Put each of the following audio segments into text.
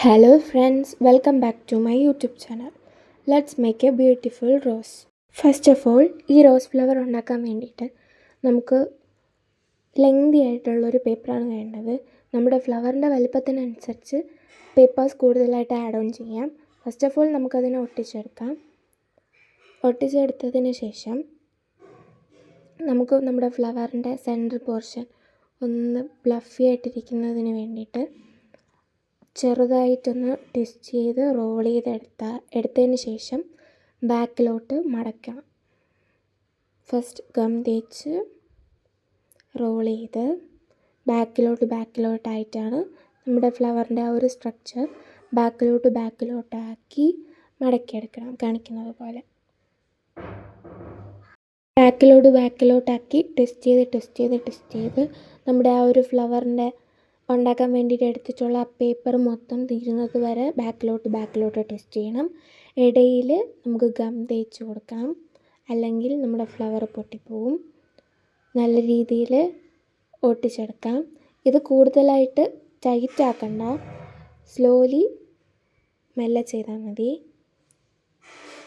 Hello friends, welcome back to my YouTube channel. Let's make a beautiful rose. First of all, ഈ rose flower ഉണ്ടാക്കാൻ വേണ്ടിയിട്ട് നമുക്ക് lengthy ആയിട്ടുള്ളൊരു പേപ്പറാണ് വേണ്ടത്. നമ്മുടെ ഫ്ലവറിൻ്റെ വലിപ്പത്തിനനുസരിച്ച് പേപ്പേഴ്സ് കൂടുതലായിട്ട് ആഡ് ഓൺ ചെയ്യാം. ഫസ്റ്റ് ഓഫ് ഓൾ നമുക്കതിനെ ഒട്ടിച്ചെടുക്കാം. ഒട്ടിച്ചെടുത്തതിന് ശേഷം നമുക്ക് നമ്മുടെ ഫ്ലവറിൻ്റെ സെൻറ്റർ പോർഷൻ ഒന്ന് ഫ്ലഫി ആയിട്ടിരിക്കുന്നതിന് വേണ്ടിയിട്ട് ചെറുതായിട്ടൊന്ന് ട്വിസ്റ്റ് ചെയ്ത് റോൾ എടുത്തതിന് ശേഷം ബാക്കിലോട്ട് മടക്കണം. ഫസ്റ്റ് ഗം തേച്ച് റോൾ ചെയ്ത് ബാക്കിലോട്ടായിട്ടാണ് നമ്മുടെ ഫ്ലവറിൻ്റെ ആ ഒരു സ്ട്രക്ചർ ബാക്കിലോട്ടാക്കി മടക്കിയെടുക്കണം, കാണിക്കുന്നത് പോലെ. ബാക്കിലോട്ടാക്കി ട്വിസ്റ്റ് ചെയ്ത് നമ്മുടെ ആ ഒരു ഫ്ലവറിൻ്റെ ഉണ്ടാക്കാൻ വേണ്ടിയിട്ട് എടുത്തിട്ടുള്ള ആ പേപ്പർ മൊത്തം തീരുന്നത് വരെ ബാക്കിലോട്ട് ട്വിസ്റ്റ് ചെയ്യണം. ഇടയിൽ നമുക്ക് ഗം തേച്ച് കൊടുക്കണം, അല്ലെങ്കിൽ നമ്മുടെ ഫ്ലവർ പൊട്ടിപ്പോവും. നല്ല രീതിയിൽ ഒട്ടിച്ചെടുക്കാം. ഇത് കൂടുതലായിട്ട് ടൈറ്റ് ആക്കണ്ട, സ്ലോലി മെല്ലെ ചെയ്താൽ മതി.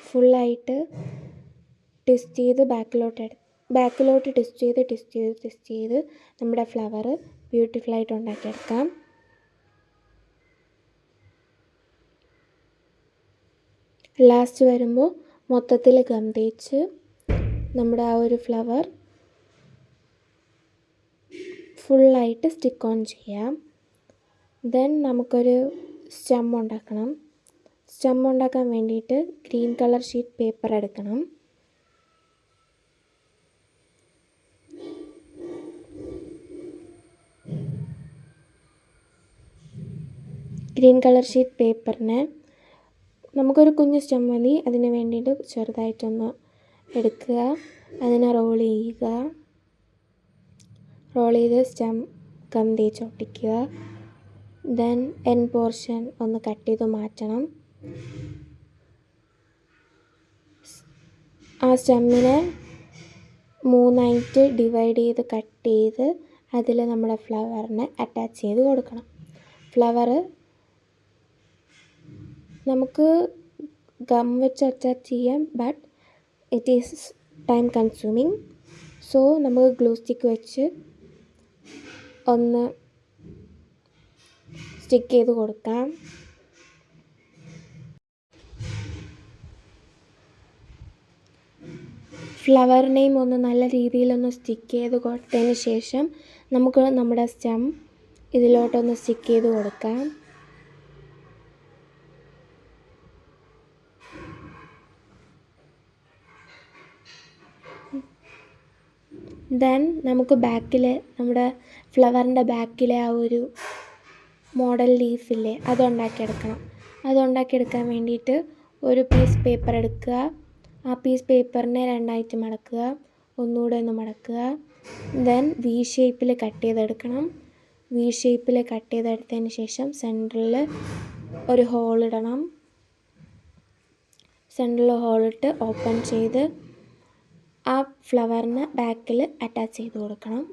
ഫുള്ളായിട്ട് ട്വിസ്റ്റ് ചെയ്ത് ബാക്കിലോട്ട് ട്വിസ്റ്റ് ചെയ്ത് നമ്മുടെ ഫ്ലവർ ബ്യൂട്ടിഫുള്ളായിട്ട് ഉണ്ടാക്കിയെടുക്കാം. ലാസ്റ്റ് വരുമ്പോൾ മൊത്തത്തിൽ ഗം തേച്ച് നമ്മുടെ ആ ഒരു ഫ്ലവർ ഫുള്ളായിട്ട് സ്റ്റിക്ക് ഓൺ ചെയ്യാം. ദെൻ നമുക്കൊരു സ്റ്റെം ഉണ്ടാക്കണം. സ്റ്റെം ഉണ്ടാക്കാൻ വേണ്ടിയിട്ട് ഗ്രീൻ കളർ ഷീറ്റ് പേപ്പർ എടുക്കണം. ഗ്രീൻ കളർ ഷീറ്റ് പേപ്പറിനെ നമുക്കൊരു കുഞ്ഞ് സ്റ്റെം മതി. അതിന് വേണ്ടിയിട്ട് ചെറുതായിട്ടൊന്ന് എടുക്കുക, അതിനെ റോൾ ചെയ്ത് സ്റ്റെം ഗം തേച്ച് ഒട്ടിക്കുക. ദെൻ എൻ പോർഷൻ ഒന്ന് കട്ട് ചെയ്ത് മാറ്റണം. ആ സ്റ്റെമ്മിനെ 3 ഡിവൈഡ് ചെയ്ത് കട്ട് ചെയ്ത് അതിൽ നമ്മുടെ ഫ്ലവറിനെ അറ്റാച്ച് ചെയ്ത് കൊടുക്കണം. ഫ്ലവർ നമുക്ക് ഗം വെച്ച് അറ്റാച്ച് ചെയ്യാം, but it is time consuming. So നമുക്ക് ഗ്ലൂ സ്റ്റിക്ക് വെച്ച് ഒന്ന് സ്റ്റിക്ക് ചെയ്ത് കൊടുക്കാം. ഫ്ലവറിനെയും ഒന്ന് നല്ല രീതിയിലൊന്ന് സ്റ്റിക്ക് ചെയ്ത് കൊടുത്തതിന് ശേഷം നമുക്ക് നമ്മുടെ സ്റ്റെം ഇതിലോട്ടൊന്ന് സ്റ്റിക്ക് ചെയ്ത് കൊടുക്കാം. ദെൻ നമുക്ക് നമ്മുടെ ഫ്ലവറിൻ്റെ ബാക്കിലെ ആ ഒരു മോഡൽ ലീഫില്ലേ, അതുണ്ടാക്കിയെടുക്കാൻ വേണ്ടിയിട്ട് ഒരു പീസ് പേപ്പർ എടുക്കുക. ആ പീസ് പേപ്പറിനെ 2ആയിട്ട് മടക്കുക, ഒന്നുകൂടെ ഒന്ന് മടക്കുക. ദെൻ വി ഷേപ്പിൽ കട്ട് ചെയ്തെടുക്കണം. വി ഷേപ്പിൽ കട്ട് ചെയ്തെടുത്തതിന് ശേഷം സെൻറ്ററിൽ ഒരു ഹോൾ ഇടണം. സെൻറ്ററിൽ ഹോളിട്ട് ഓപ്പൺ ചെയ്ത് ആ ഫ്ലവറിന് ബാക്കിൽ അറ്റാച്ച് ചെയ്ത് കൊടുക്കണം.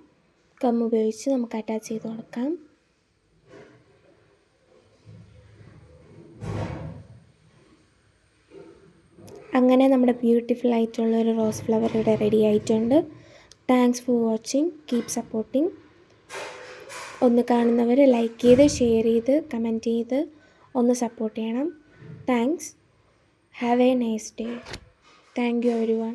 ഗം ഉപയോഗിച്ച് നമുക്ക് അറ്റാച്ച് ചെയ്ത് കൊടുക്കാം. അങ്ങനെ നമ്മുടെ ബ്യൂട്ടിഫുൾ ആയിട്ടുള്ളൊരു റോസ് ഫ്ലവർ ഇവിടെ റെഡി ആയിട്ടുണ്ട്. Thanks for watching. Keep supporting. ഒന്ന് കാണുന്നവർ ലൈക്ക് ചെയ്ത് ഷെയർ ചെയ്ത് കമൻറ്റ് ചെയ്ത് ഒന്ന് സപ്പോർട്ട് ചെയ്യണം. Thanks. Have A nice day. Thank you everyone.